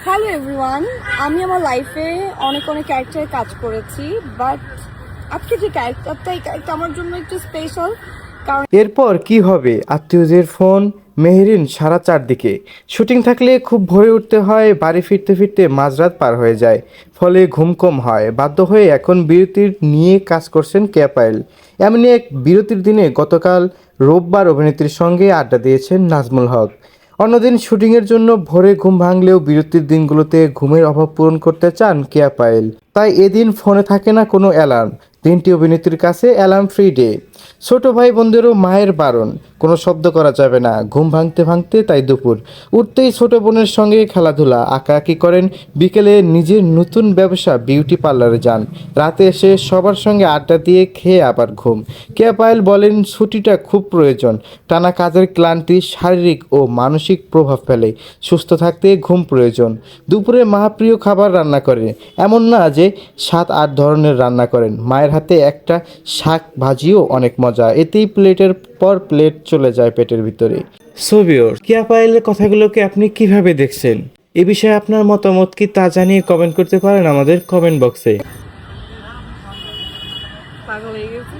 Hello everyone, আমি আমার লাইফে অনেক অনেক ক্যারেক্টারে কাজ করেছি, বাট আজকে যে ক্যারেক্টারটা, এই ক্যারেক্টার আমার জন্য একটু স্পেশাল। কারণ এরপর কি হবে? আত্মীয়দের ফোন, মেহেরিন সারা চারদিকে। শুটিং থাকলে খুব ভোরে উঠতে হয়, বাড়ি ফিরতে ফিরতে মাঝরাত পার হয়ে যায়, ফলে ঘুম কম হয়। বাধ্য হয়ে এখন বিরতির নিয়ে কাজ করছেন কেয়া পায়েল। এমনই এক বিরতির দিনে গতকাল রোববার অভিনেত্রীর সঙ্গে আড্ডা দিয়েছেন নাজমুল হক। অন্যদিন শুটিংয়ের জন্য ভোরে ঘুম ভাঙলেও বিরতির দিনগুলোতে ঘুমের অভাব পূরণ করতে চান কেয়া পায়েল। তাই এদিন ফোনে থাকে না কোনো অ্যালার্ম। দিনটি অভিনেত্রীর কাছে অ্যালার্ম ফ্রি ডে। ছোট ভাই বোনদেরও মায়ের বারণ, কোনো শব্দ করা যাবে না। ঘুম ভাঙতে ভাঙতে তাই দুপুর উঠতেই ছোট বোনের সঙ্গে খেলাধুলা, আঁকাআঁকি করেন। বিকেলে নিজের নতুন ব্যবসা বিউটি পার্লারে যান। রাতে এসে সবার সঙ্গে আড্ডা দিয়ে খেয়ে আবার ঘুম। কেয়া পায়েল বলেন, ছুটিটা খুব প্রয়োজন। টানা কাজের ক্লান্তি শারীরিক ও মানসিক প্রভাব ফেলে। সুস্থ থাকতে ঘুম প্রয়োজন। দুপুরে মা প্রিয় খাবার রান্না করেন, এমন না যে 7-8 ধরনের রান্না করেন। মায়ের হাতে একটা শাক ভাজিও অনেক মজা, এতেই প্লেটের পর প্লেট চলে যায় পেটের ভিতরে। সোভিওর কেয়া পায়েলের কথাগুলোকে আপনি কিভাবে দেখছেন? এ বিষয়ে আপনার মতামত কি তা জানিয়ে কমেন্ট করতে পারেন আমাদের কমেন্ট বক্সে। পাগল হয়ে গেছি।